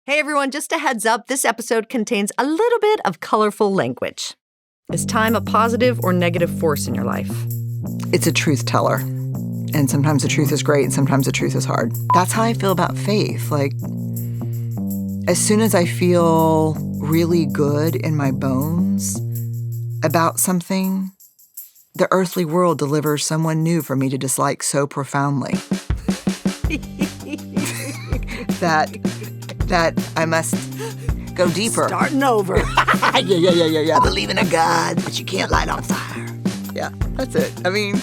Hey everyone, just a heads up, this episode contains a little bit of colorful language. Is time a positive or negative force in your life? It's a truth teller. And sometimes the truth is great and sometimes the truth is hard. That's how I feel about faith. Like, as soon as I feel really good in my bones about something, the earthly world delivers someone new for me to dislike so profoundly that I must go deeper. Starting over. Yeah. I believe in a God, but you can't light on fire. Yeah, that's it. I mean,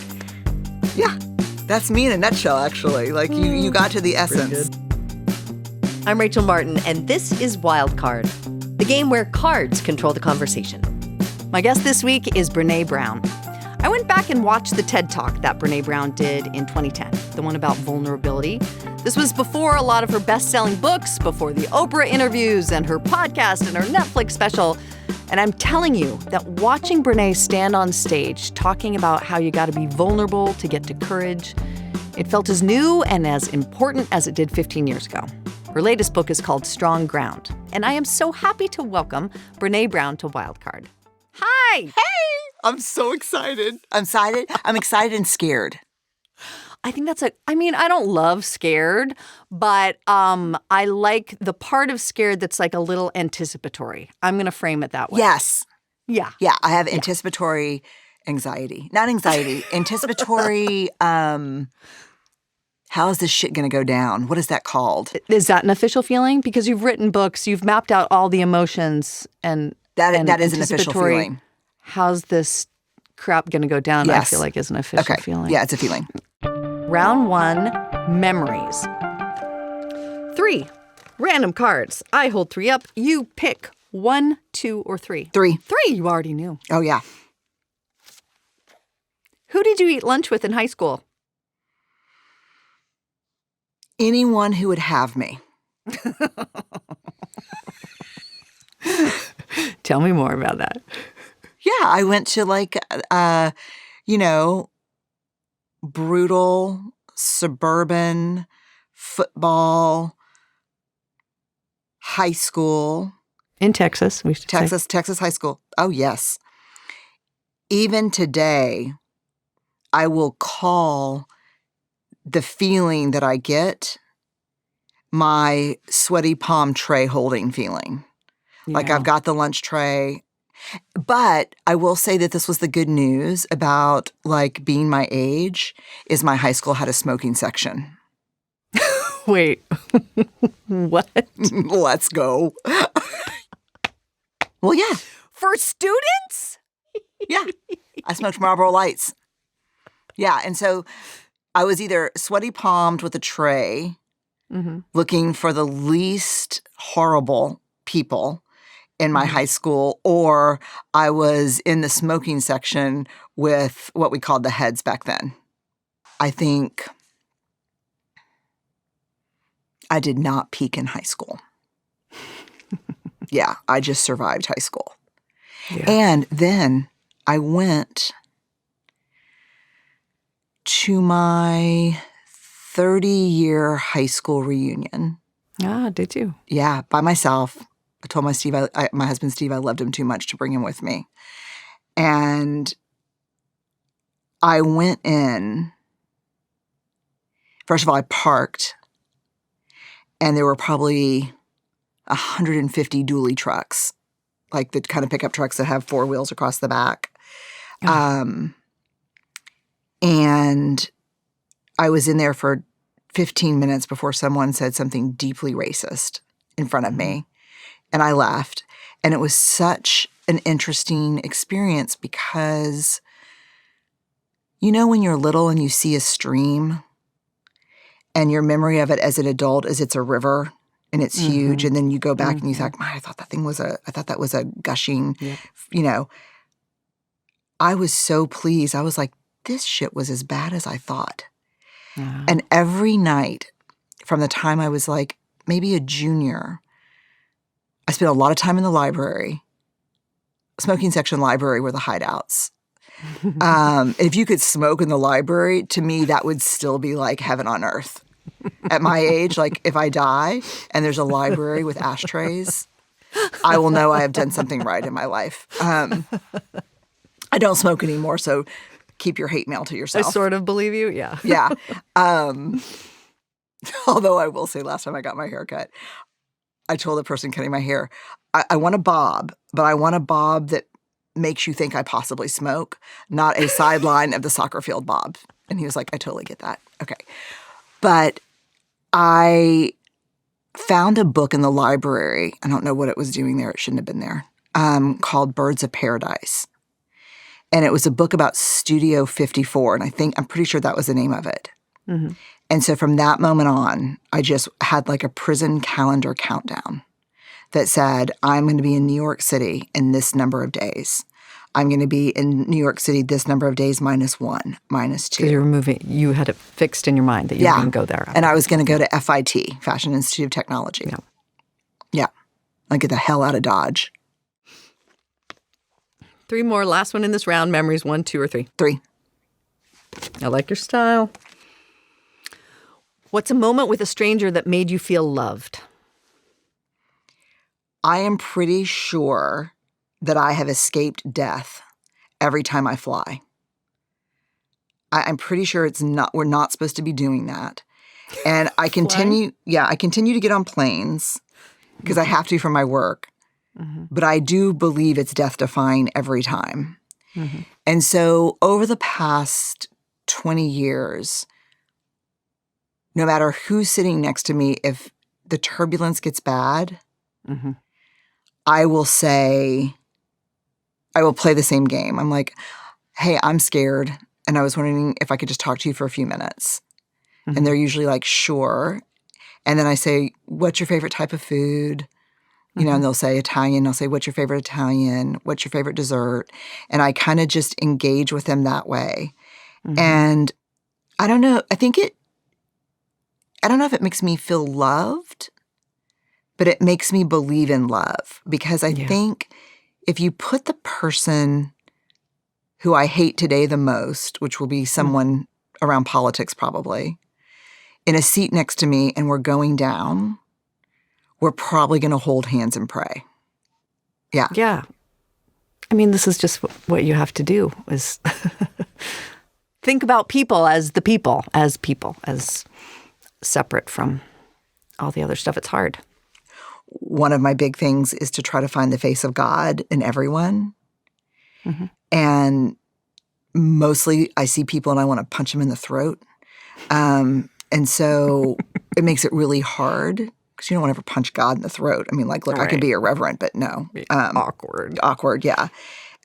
yeah, that's me in a nutshell, actually. Like, you got to the essence. I'm Rachel Martin, and this is Wildcard, the game where cards control the conversation. My guest this week is Brené Brown. I went back and watched the TED Talk that Brené Brown did in 2010, the one about vulnerability. This was before a lot of her best-selling books, before the Oprah interviews and her podcast and her Netflix special. And I'm telling you that watching Brené stand on stage talking about how you got to be vulnerable to get to courage, it felt as new and as important as it did 15 years ago. Her latest book is called Strong Ground. And I am so happy to welcome Brené Brown to Wildcard. Hi! Hey! I'm so excited. I'm excited and scared. I think I don't love scared, but I like the part of scared that's like a little anticipatory. I'm going to frame it that way. Yes. Yeah. Yeah, I have anticipatory anxiety. Not anxiety, anticipatory, how is this shit going to go down? What is that called? Is that an official feeling? Because you've written books, you've mapped out all the emotions and that is an official feeling. How's this crap going to go down? Yes. I feel like is an official feeling. Yeah, it's a feeling. Round 1, memories. 3, random cards. I hold 3 up. You pick 1, 2, or 3. 3. 3, you already knew. Oh, yeah. Who did you eat lunch with in high school? Anyone who would have me. Tell me more about that. Yeah, I went to brutal suburban football high school. In Texas, we should say. Texas high school. Oh, yes. Even today, I will call the feeling that I get my sweaty palm tray holding feeling. Yeah. Like I've got the lunch tray. But I will say that this was the good news about, like, being my age, is my high school had a smoking section. Wait, what? Let's go. Well, yeah. For students? Yeah. I smoked Marlboro Lights. Yeah, and so I was either sweaty palmed with a tray, looking for the least horrible people in my high school, or I was in the smoking section with what we called the heads back then. I think I did not peak in high school. Yeah, I just survived high school. Yeah. And then I went to my 30-year high school reunion. Ah, did you? Yeah, by myself. I told my husband Steve, I loved him too much to bring him with me. And I went in. First of all, I parked, and there were probably 150 dually trucks, like the kind of pickup trucks that have 4 wheels across the back. Oh. And I was in there for 15 minutes before someone said something deeply racist in front of me. And I left. And it was such an interesting experience because, you know, when you're little and you see a stream and your memory of it as an adult is it's a river and it's huge. And then you go back and you think, I thought that was a gushing, I was so pleased. I was like, this shit was as bad as I thought. And every night from the time I was like maybe a junior, I spent a lot of time in the library. Smoking section library were the hideouts. If you could smoke in the library, to me, that would still be like heaven on earth. At my age, like if I die and there's a library with ashtrays, I will know I have done something right in my life. I don't smoke anymore, so keep your hate mail to I yourself. sort of believe you, yeah. Yeah. Although I will say last time I got my hair cut, I told the person cutting my hair, I want a bob, but I want a bob that makes you think I possibly smoke, not a sideline of the soccer field bob. And he was like, I totally get that. Okay. But I found a book in the library. I don't know what it was doing there. It shouldn't have been there. Called Birds of Paradise. And it was a book about Studio 54. And I'm pretty sure that was the name of it. Mm-hmm. And so from that moment on, I just had like a prison calendar countdown that said, I'm going to be in New York City in this number of days. I'm going to be in New York City this number of days -1, -2. Because you had it fixed in your mind that you were going to go there. And I was going to go to FIT, Fashion Institute of Technology. Yeah. Yeah. Like get the hell out of Dodge. 3 more. Last one in this round. Memories, 1, 2, or 3? 3. I like your style. What's a moment with a stranger that made you feel loved? I am pretty sure that I have escaped death every time I fly. I'm pretty sure we're not supposed to be doing that. And I continue to get on planes because I have to for my work. Mm-hmm. But I do believe it's death-defying every time. Mm-hmm. And so over the past 20 years, no matter who's sitting next to me, if the turbulence gets bad, mm-hmm. I will play the same game. I'm like, hey, I'm scared. And I was wondering if I could just talk to you for a few minutes. Mm-hmm. And they're usually like, sure. And then I say, what's your favorite type of food? You know, and they'll say Italian. I'll say, what's your favorite Italian? What's your favorite dessert? And I kind of just engage with them that way. Mm-hmm. And I don't know. I don't know if it makes me feel loved, but it makes me believe in love. Because I think if you put the person who I hate today the most, which will be someone around politics probably, in a seat next to me and we're going down, we're probably going to hold hands and pray. Yeah. Yeah. I mean, this is just what you have to do is think about people as people, as separate from all the other stuff. It's hard. One of my big things is to try to find the face of God in everyone. Mm-hmm. And mostly I see people and I want to punch them in the throat. And so it makes it really hard because you don't want to ever punch God in the throat. I mean, like, look, I can be irreverent, but no. Awkward. Awkward, yeah.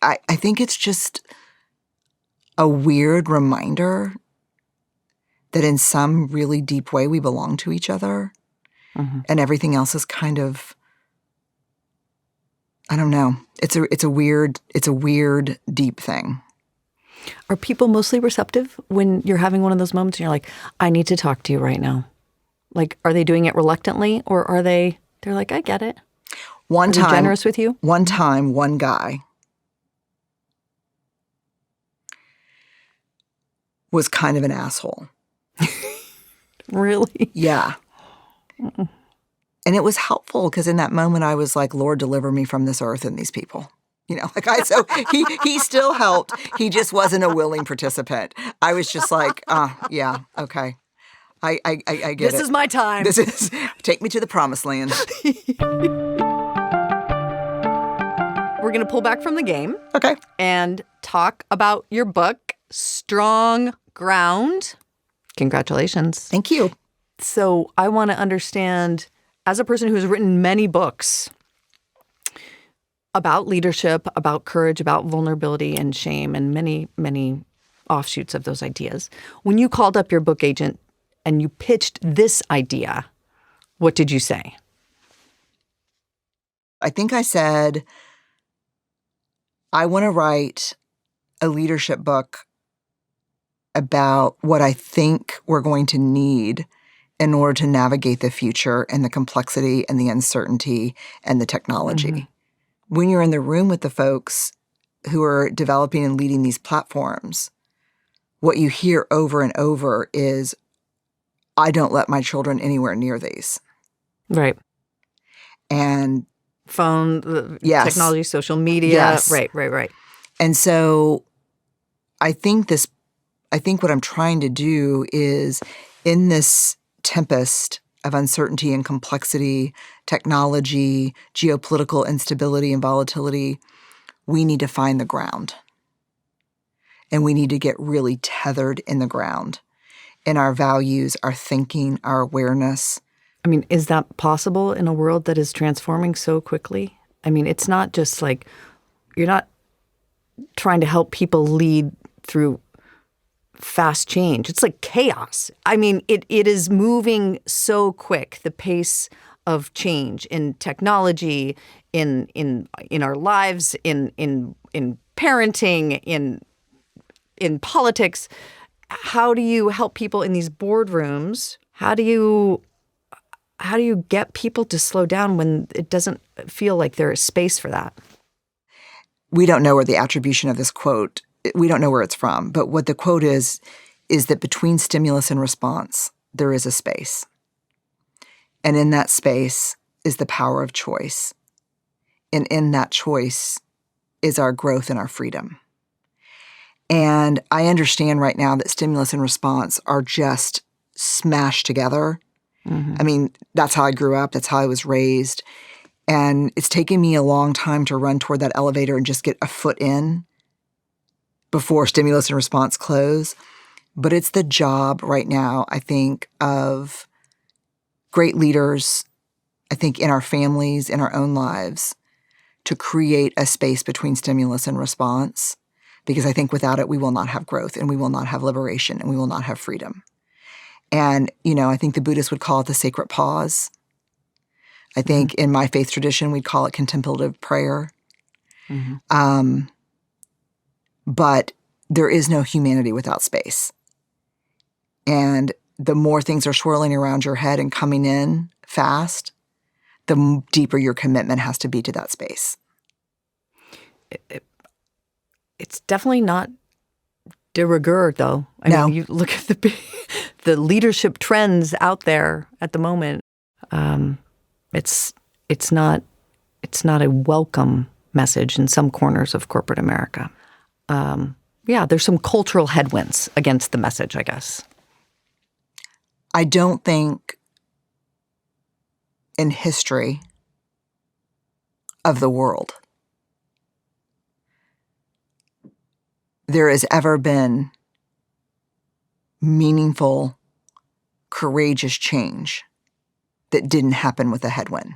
I think it's just a weird reminder that in some really deep way we belong to each other. Mm-hmm. And everything else is kind of, I don't know. It's a weird deep thing. Are people mostly receptive when you're having one of those moments and you're like, I need to talk to you right now? Like, are they doing it reluctantly or are they're like, I get it? One time, generous with you? One time, one guy was kind of an asshole. Really? Yeah. Mm-mm. And it was helpful because in that moment I was like, Lord, deliver me from this earth and these people. You know, so he still helped. He just wasn't a willing participant. I was just like, yeah, okay. I get this it. This is my time. Take me to the promised land. We're going to pull back from the game. Okay. And talk about your book, Strong Ground. Congratulations. Thank you. So I want to understand, as a person who has written many books about leadership, about courage, about vulnerability and shame, and many, many offshoots of those ideas, when you called up your book agent and you pitched this idea, what did you say? I think I said, I want to write a leadership book about what I think we're going to need in order to navigate the future and the complexity and the uncertainty and the technology. Mm-hmm. When you're in the room with the folks who are developing and leading these platforms, what you hear over and over is, I don't let my children anywhere near these. Right. And Phone, yes. technology, social media. Yes. Right. And so I think what I'm trying to do is, in this tempest of uncertainty and complexity, technology, geopolitical instability and volatility, we need to find the ground. And we need to get really tethered in the ground, in our values, our thinking, our awareness. I mean, is that possible in a world that is transforming so quickly? I mean, it's not just like you're not trying to help people lead through fast change. It's like chaos. I mean, it is moving so quick, the pace of change in technology, in our lives, in parenting, in politics. How do you help people in these boardrooms? How do you get people to slow down when it doesn't feel like there is space for that? We don't know where the attribution of this quote, we don't know where it's from, but what the quote is that between stimulus and response, there is a space. And in that space is the power of choice. And in that choice is our growth and our freedom. And I understand right now that stimulus and response are just smashed together. Mm-hmm. I mean, that's how I grew up. That's how I was raised. And it's taken me a long time to run toward that elevator and just get a foot in before stimulus and response close. But it's the job right now, I think, of great leaders, I think in our families, in our own lives, to create a space between stimulus and response. Because I think without it, we will not have growth, and we will not have liberation, and we will not have freedom. And, I think the Buddhists would call it the sacred pause. I think in my faith tradition, we'd call it contemplative prayer. Mm-hmm. But there is no humanity without space. And the more things are swirling around your head and coming in fast, the deeper your commitment has to be to that space. It's definitely not de rigueur, though. I mean, you look at the leadership trends out there at the moment. It's not a welcome message in some corners of corporate America. There's some cultural headwinds against the message, I guess. I don't think in history of the world there has ever been meaningful, courageous change that didn't happen with a headwind.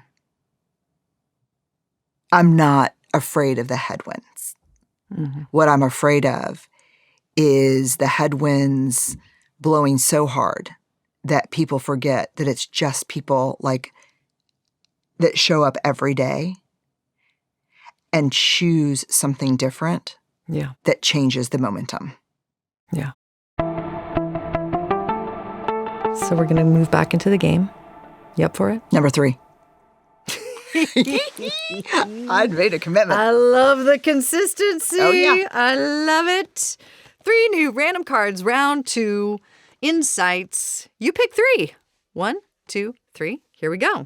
I'm not afraid of the headwinds. Mm-hmm. What I'm afraid of is the headwinds blowing so hard that people forget that it's just people like that show up every day and choose something different that changes the momentum. Yeah. So we're going to move back into the game. You up for it? Number 3. I'd made a commitment. I love the consistency. Oh, yeah. I love it. 3 new random cards, round 2, insights. You pick 3. 1, 2, 3. Here we go.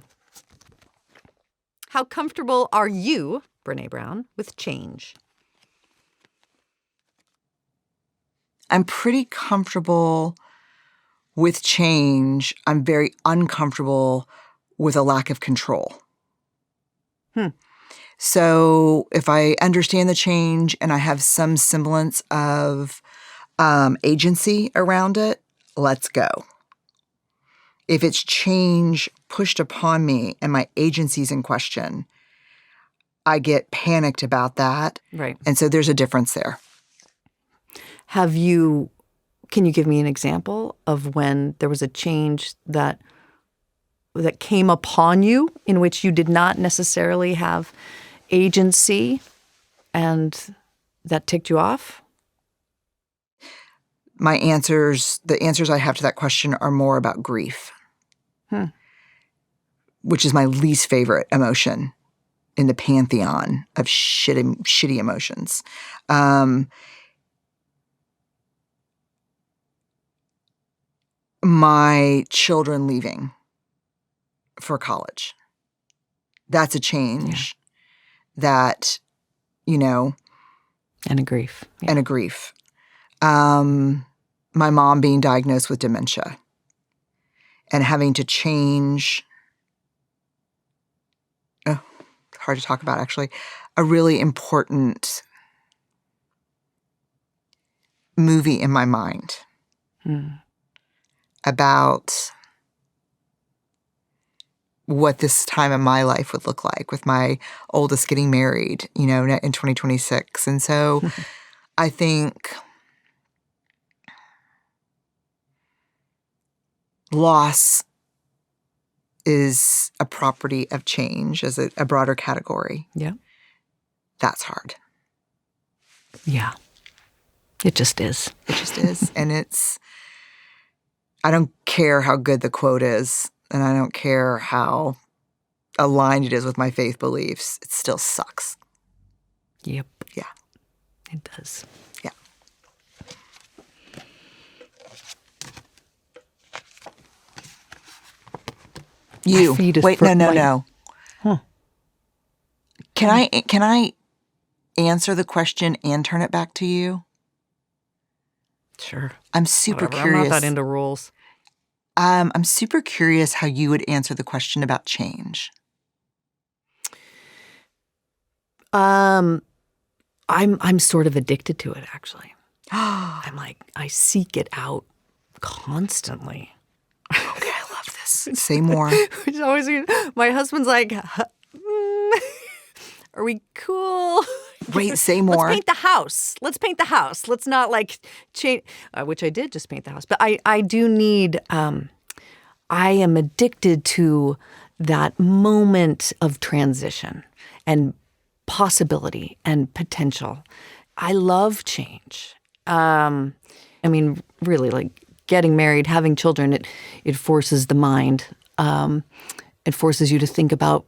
How comfortable are you, Brené Brown, with change? I'm pretty comfortable with change. I'm very uncomfortable with a lack of control. So if I understand the change and I have some semblance of agency around it, let's go. If it's change pushed upon me and my agency's in question, I get panicked about that. Right. And so there's a difference there. Can you give me an example of when there was a change that came upon you in which you did not necessarily have agency and that ticked you off? The answers I have to that question are more about grief, which is my least favorite emotion in the pantheon of shitty emotions. my children leaving for college. That's a change that, And a grief. Yeah. and a grief. My mom being diagnosed with dementia and having to change, hard to talk about actually, a really important movie in my mind about what this time in my life would look like with my oldest getting married, in 2026. And so I think loss is a property of change as a broader category. Yeah. That's hard. Yeah. It just is. It just is. And I don't care how good the quote is, and I don't care how aligned it is with my faith beliefs. It still sucks. Yep. Yeah. It does. Yeah. You. Wait, no. Huh. Can I answer the question and turn it back to you? Sure. I'm super Whatever. curious. I'm not that into rules. I'm super curious how you would answer the question about change. I'm sort of addicted to it, actually. I'm like, I seek it out constantly. Okay, I love this. Say more. Which always, my husband's like, are we cool? Wait, say more. Let's paint the house. Let's not change, which I did just paint the house. But I do need, I am addicted to that moment of transition and possibility and potential. I love change. Really, getting married, having children, it forces the mind. It forces you to think about,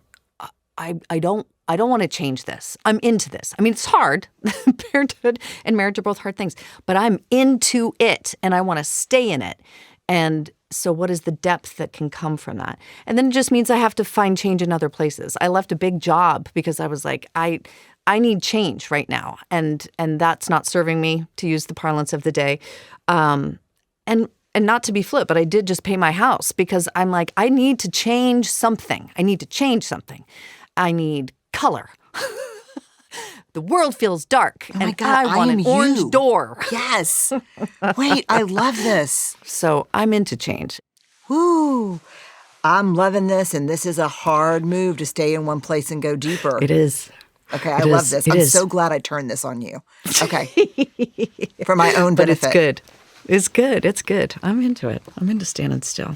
I don't want to change this. I'm into this. It's hard. Parenthood and marriage are both hard things, but I'm into it and I want to stay in it. And so what is the depth that can come from that? And then it just means I have to find change in other places. I left a big job because I was like, I need change right now. And that's not serving me, to use the parlance of the day. And not to be flip, but I did just pay my house because I'm like, I need to change something. I need color. The world feels dark, and God, I want an orange door. Yes. Wait, I love this. So I'm into change. Woo. I'm loving this, and this is a hard move to stay in one place and go deeper. It is. Okay, I love this. I'm so glad I turned this on you. Okay. For my own benefit. But it's good. It's good. It's good. I'm into it. I'm into standing still.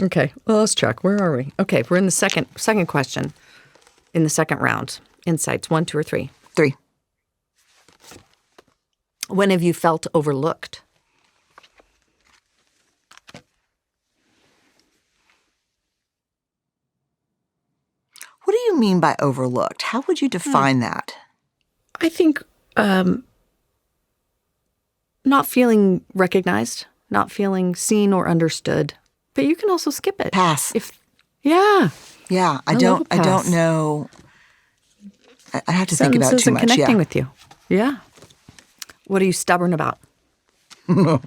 Okay, well, let's check. Where are we? Okay, we're in the second question in the second round. Insights, 1, 2, or 3? 3. When have you felt overlooked? What do you mean by overlooked? How would you define that? I think not feeling recognized, not feeling seen or understood. But you can also skip it. Pass. Yeah. Yeah, I don't know. I have to think about it too much. Connecting with you. Yeah. What are you stubborn about? My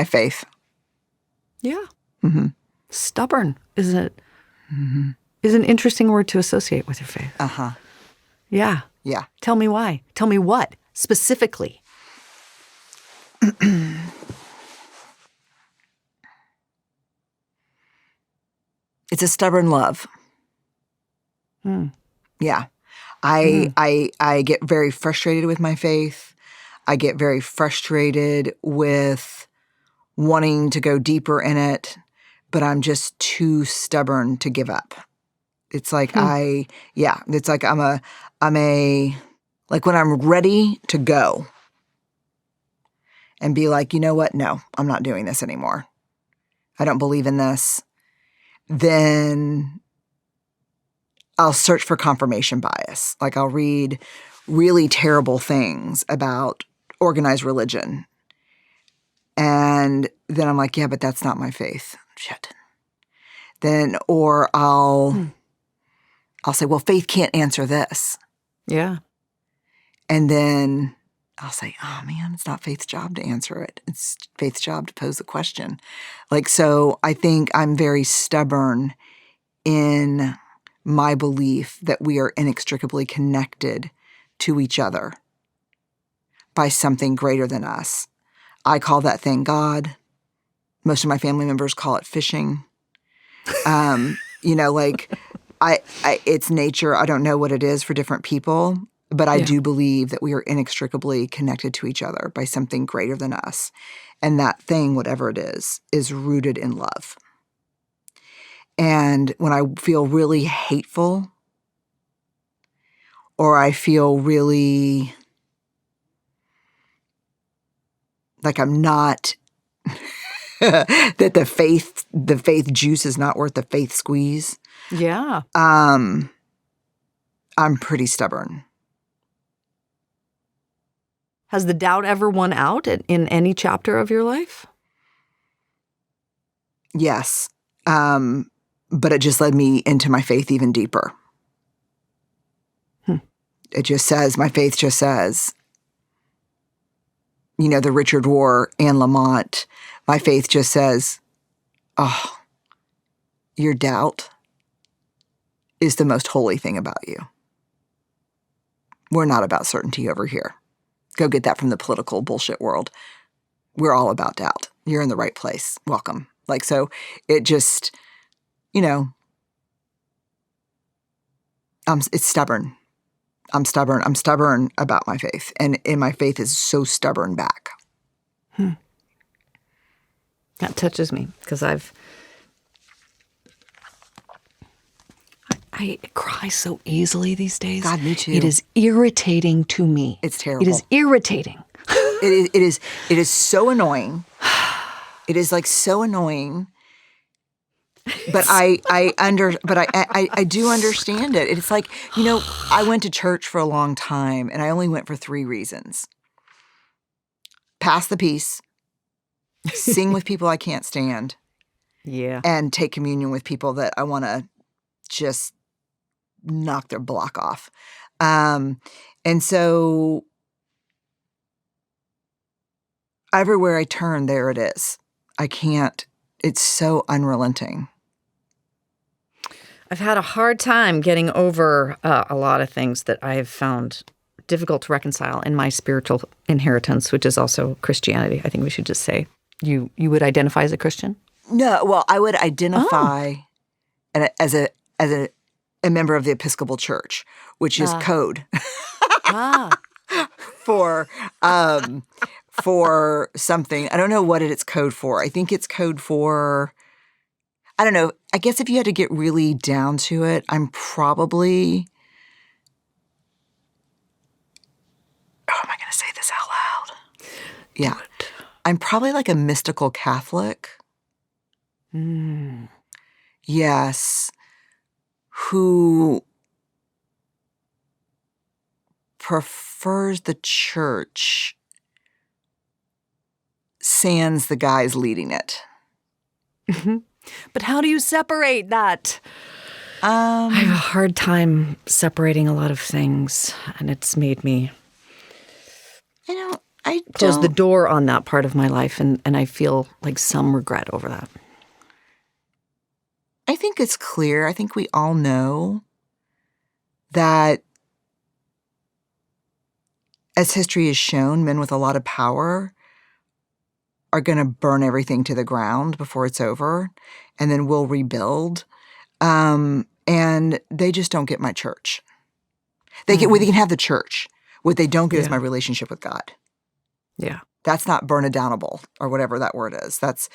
faith. Yeah. Mm-hmm. Stubborn is an interesting word to associate with your faith. Uh-huh. Yeah. Yeah. Tell me why. Tell me what specifically. It's a stubborn love. Yeah. I get very frustrated with my faith. I get very frustrated with wanting to go deeper in it, but I'm just too stubborn to give up. It's like it's like like when I'm ready to go and be like, you know what? No, I'm not doing this anymore. I don't believe in this. Then I'll search for confirmation bias. Like I'll read really terrible things about organized religion. And then I'm like, yeah, but that's not my faith. Shit. Then, or I'll say, well, faith can't answer this. Yeah. And then I'll say, oh man, it's not faith's job to answer it. It's faith's job to pose the question. Like, so I think I'm very stubborn in my belief that we are inextricably connected to each other by something greater than us. I call that thing God. Most of my family members call it fishing. Like it's nature. I don't know what it is for different people, but I do believe that we are inextricably connected to each other by something greater than us. And that thing, whatever it is rooted in love. And when I feel really hateful or I feel really like I'm not that the faith juice is not worth the faith squeeze. Yeah. I'm pretty stubborn. Has the doubt ever won out in any chapter of your life? Yes. But it just led me into my faith even deeper. It just says, my faith just says, the Richard Rohr, Anne Lamott, my faith just says, oh, your doubt is the most holy thing about you. We're not about certainty over here. Go get that from the political bullshit world. We're all about doubt. You're in the right place. Welcome. Like, so it just, it's stubborn. I'm stubborn. I'm stubborn about my faith. And my faith is so stubborn back. That touches me because I cry so easily these days. God, me too. It is irritating to me. It's terrible. It is irritating. It is so annoying. It is like so annoying. But I do understand it. It's like, I went to church for a long time and I only went for 3 reasons. Pass the peace, sing with people I can't stand, and take communion with people that I want to just knock their block off. And so everywhere I turn, there it is. I can't, it's so unrelenting. I've had a hard time getting over a lot of things that I have found difficult to reconcile in my spiritual inheritance, which is also Christianity. I think we should just say you would identify as a Christian? No, well, I would identify as a member of the Episcopal Church, which is code for something. I don't know what it's code for. I think it's code for, I don't know. I guess if you had to get really down to it, I'm probably, oh, am I going to say this out loud? Yeah. I'm probably like a mystical Catholic. Yes. Who prefers the church sans the guys leading it. But how do you separate that? I have a hard time separating a lot of things, and it's made me close the door on that part of my life, and I feel like some regret over that. I think it's clear. I think we all know that as history has shown, men with a lot of power are going to burn everything to the ground before it's over, and then we'll rebuild. And they just don't get my church. They can have the church. What they don't get is my relationship with God. Yeah. That's not burn-a-downable or whatever that word is. That's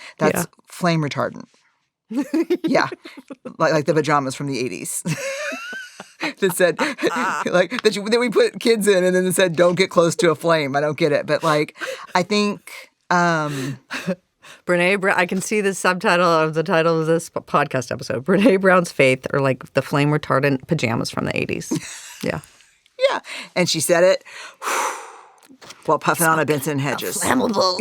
flame retardant. Yeah. Like the pajamas from the 80s. That said, that we put kids in and then it said, don't get close to a flame. I don't get it. But I think... Brené Brown, I can see the subtitle of the title of this podcast episode. Brené Brown's faith are like the flame retardant pajamas from the 80s. Yeah. Yeah. And she said it. while puffing on a Benson Hedges. Flammable.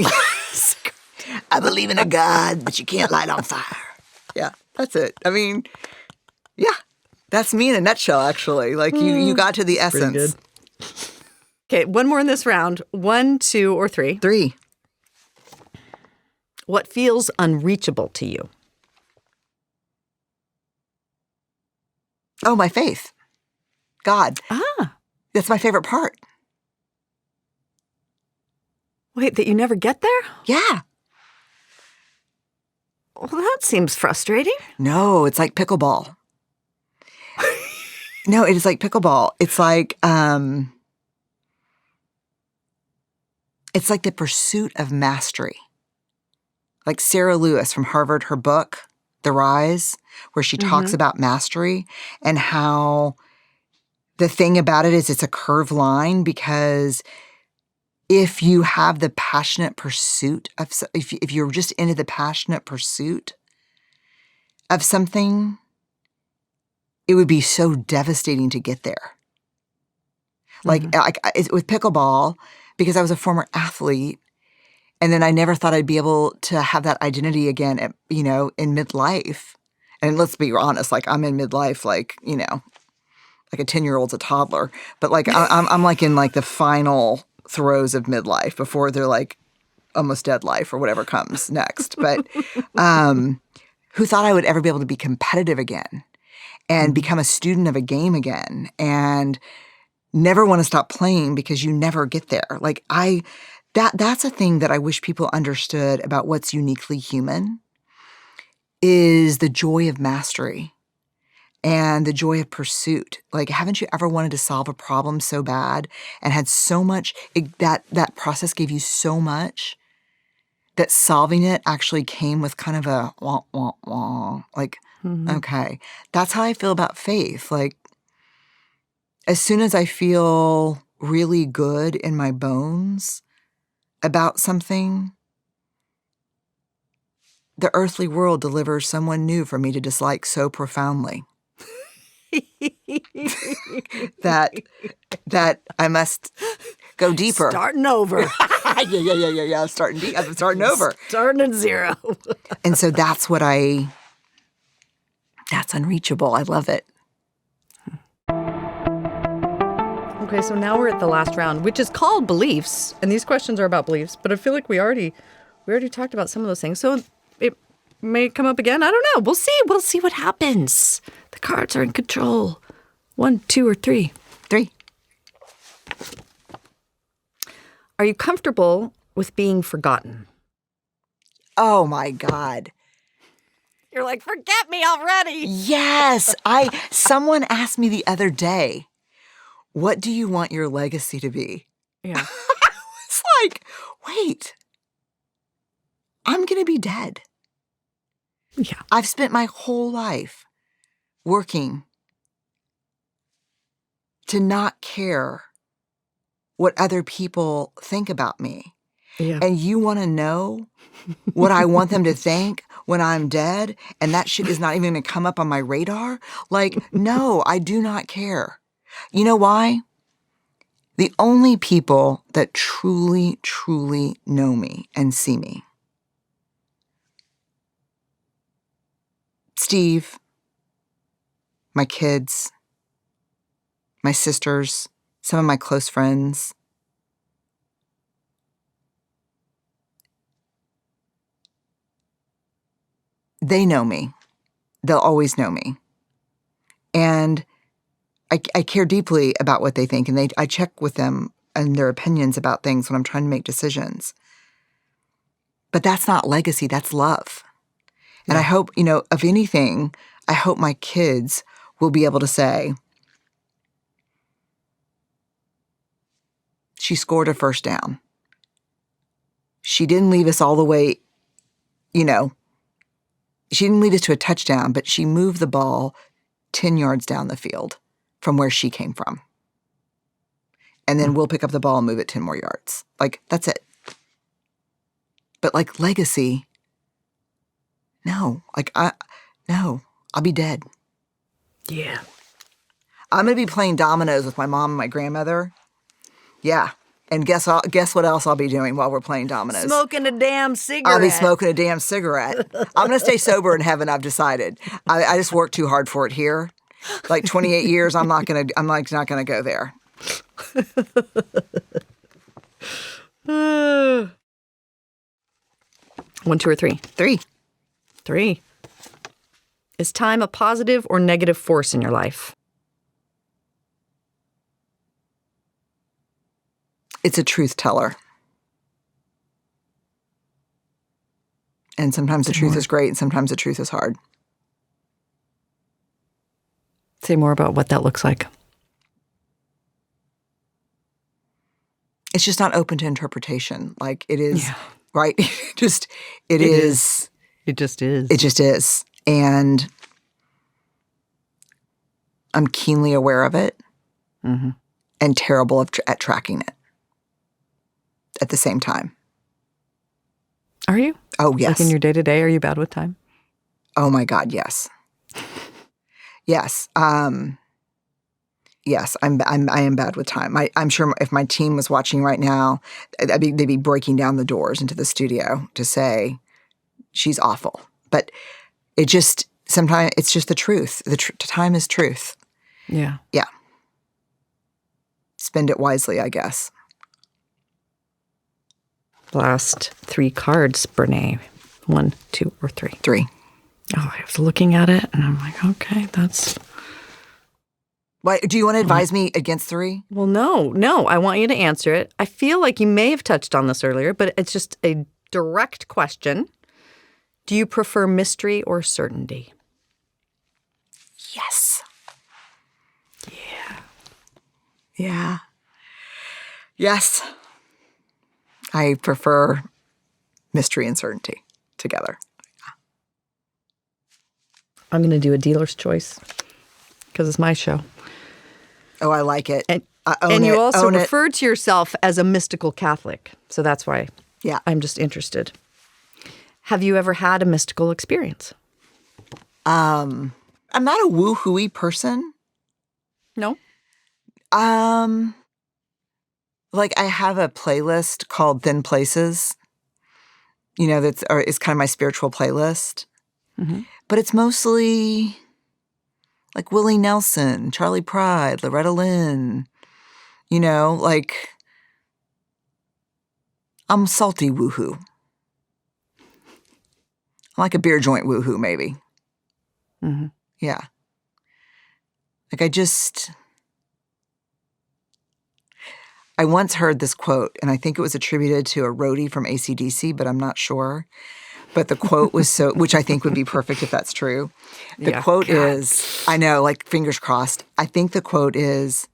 I believe in a God, but you can't light on fire. Yeah, that's it. I mean, yeah, that's me in a nutshell, actually. Like, you got to the essence. Pretty good. Okay, one more in this round. 1, 2, or 3. 3. What feels unreachable to you? Oh, my faith. God. Ah. That's my favorite part. Wait, that you never get there? Yeah. Well, that seems frustrating. No, it's like pickleball. No, it is like pickleball. It's like the pursuit of mastery. Like Sarah Lewis from Harvard, her book, The Rise, where she talks about mastery and how the thing about it is it's a curved line, because if you have the passionate pursuit of, if you're just into the passionate pursuit of something, it would be so devastating to get there. Like with pickleball, because I was a former athlete, and then I never thought I'd be able to have that identity again, in midlife. And let's be honest, like I'm in midlife, like, like a 10-year-old's a toddler, but like I'm like in like the final throes of midlife before they're like almost dead life or whatever comes next. But who thought I would ever be able to be competitive again and become a student of a game again and never want to stop playing because you never get there. Like that's a thing that I wish people understood about what's uniquely human, is the joy of mastery and the joy of pursuit. Like, haven't you ever wanted to solve a problem so bad and had so much, that process gave you so much that solving it actually came with kind of a wah, wah, wah. Like, okay. That's how I feel about faith. Like, as soon as I feel really good in my bones about something, the earthly world delivers someone new for me to dislike so profoundly. that I must go deeper. Starting over. Yeah. I'm starting over. Starting at 0. And so that's unreachable. I love it. Okay, so now we're at the last round, which is called beliefs. And these questions are about beliefs, but I feel like we already talked about some of those things. So it may come up again. I don't know. We'll see. We'll see what happens. The cards are in control. 1, 2, or 3? 3. Are you comfortable with being forgotten? Oh my God. You're like, forget me already. Yes. Someone asked me the other day, what do you want your legacy to be? Yeah. I was like, wait, I'm going to be dead. Yeah. I've spent my whole life working to not care what other people think about me. Yeah. And you want to know what I want them to think when I'm dead, and that shit is not even going to come up on my radar? Like, no, I do not care. You know why? The only people that truly, truly know me and see me, Steve, my kids, my sisters, some of my close friends. They know me. They'll always know me. And I care deeply about what they think, and I check with them and their opinions about things when I'm trying to make decisions. But that's not legacy, that's love. And I hope, of anything, I hope my kids will be able to say, she scored a first down. She didn't leave us all the way, she didn't lead us to a touchdown, but she moved the ball 10 yards down the field from where she came from. And then we'll pick up the ball and move it 10 more yards. Like, that's it. But like legacy, no. Like, no, I'll be dead. Yeah. I'm going to be playing dominoes with my mom and my grandmother. Yeah. And guess what else I'll be doing while we're playing dominoes? Smoking a damn cigarette. I'll be smoking a damn cigarette. I'm going to stay sober in heaven, I've decided. I just worked too hard for it here. Like 28 years, I'm not going to go there. 1, 2, or 3? 3. 3. Is time a positive or negative force in your life? It's a truth teller. And sometimes the truth is great and sometimes the truth is hard. Say more about what that looks like. It's just not open to interpretation. Like it is, right? It is. It just is. It just is. And I'm keenly aware of it and terrible at tracking it at the same time. Are you? Oh, yes. Like in your day-to-day, are you bad with time? Oh, my God, yes. Yes. Yes, I am bad with time. I'm sure if my team was watching right now, they'd be breaking down the doors into the studio to say, she's awful. But sometimes it's just the truth. Time is truth. Yeah. Yeah. Spend it wisely, I guess. Last 3 cards, Brené. 1, 2, or 3? 3. Oh, I was looking at it, and I'm like, okay, that's... Why, do you want to advise me against 3? Well, no. I want you to answer it. I feel like you may have touched on this earlier, but it's just a direct question. Do you prefer mystery or certainty? Yes. Yeah. Yeah. Yes. I prefer mystery and certainty together. I'm going to do a dealer's choice because it's my show. Oh, I like it. And you also refer to yourself as a mystical Catholic. So that's why I'm just interested. Have you ever had a mystical experience? I'm not a woo-hooey person. No? Like I have a playlist called Thin Places, it's kind of my spiritual playlist. Mm-hmm. But it's mostly like Willie Nelson, Charlie Pride, Loretta Lynn, like I'm salty woohoo. I'm like a beer joint woohoo, maybe. Mm-hmm. Yeah. Like I once heard this quote, and I think it was attributed to a roadie from AC/DC, but I'm not sure. But the quote was which I think would be perfect if that's true. The quote is, I know, like fingers crossed. I think the quote is,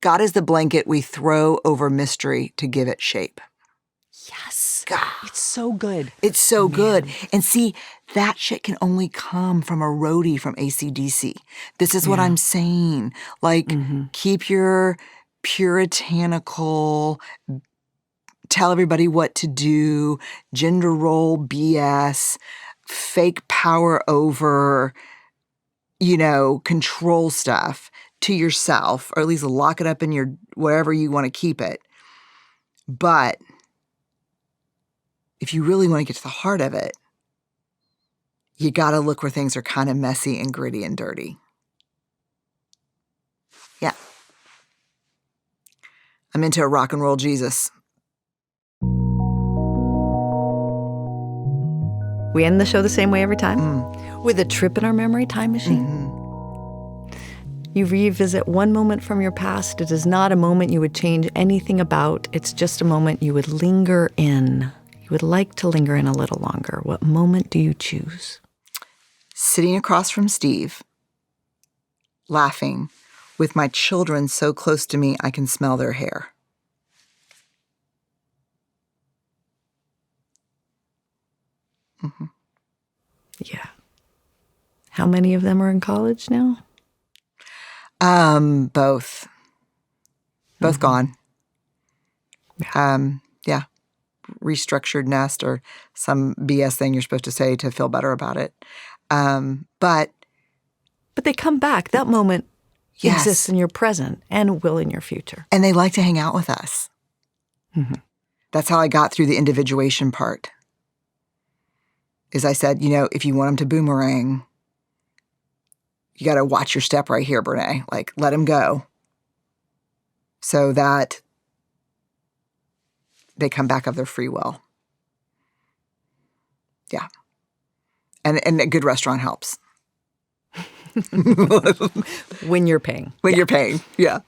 God is the blanket we throw over mystery to give it shape. Yes. God. It's so good. It's so good. And see, that shit can only come from a roadie from AC/DC. This is what I'm saying. Like, keep your puritanical, tell everybody what to do, gender role BS, fake power over, control stuff to yourself, or at least lock it up in your wherever you want to keep it. But if you really want to get to the heart of it, you got to look where things are kind of messy and gritty and dirty. Yeah. I'm into a rock and roll Jesus. We end the show the same way every time, with a trip in our memory time machine. Mm-hmm. You revisit one moment from your past. It is not a moment you would change anything about. It's just a moment you would linger in. You would like to linger in a little longer. What moment do you choose? Sitting across from Steve, laughing, with my children so close to me I can smell their hair. Mm-hmm. Yeah. How many of them are in college now? Both. Both gone. Yeah. Restructured nest or some BS thing you're supposed to say to feel better about it. But they come back. That moment Yes. exists in your present and will in your future. And they like to hang out with us. Mm-hmm. That's how I got through the individuation part. Is I said, if you want them to boomerang, you got to watch your step right here, Brené. Like, let them go so that they come back of their free will. Yeah. And a good restaurant helps. When you're paying. When you're paying, yeah.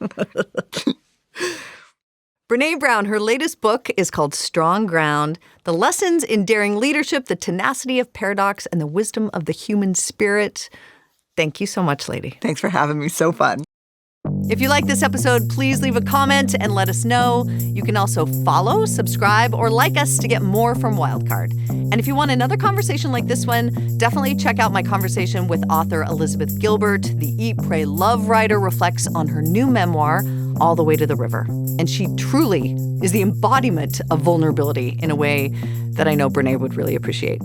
Brené Brown, her latest book is called Strong Ground, The Lessons in Daring Leadership, the Tenacity of Paradox, and the Wisdom of the Human Spirit. Thank you so much, lady. Thanks for having me. So fun. If you like this episode, please leave a comment and let us know. You can also follow, subscribe, or like us to get more from Wildcard. And if you want another conversation like this one, definitely check out my conversation with author Elizabeth Gilbert. The Eat, Pray, Love writer reflects on her new memoir, All the Way to the River. And she truly is the embodiment of vulnerability in a way that I know Brené would really appreciate.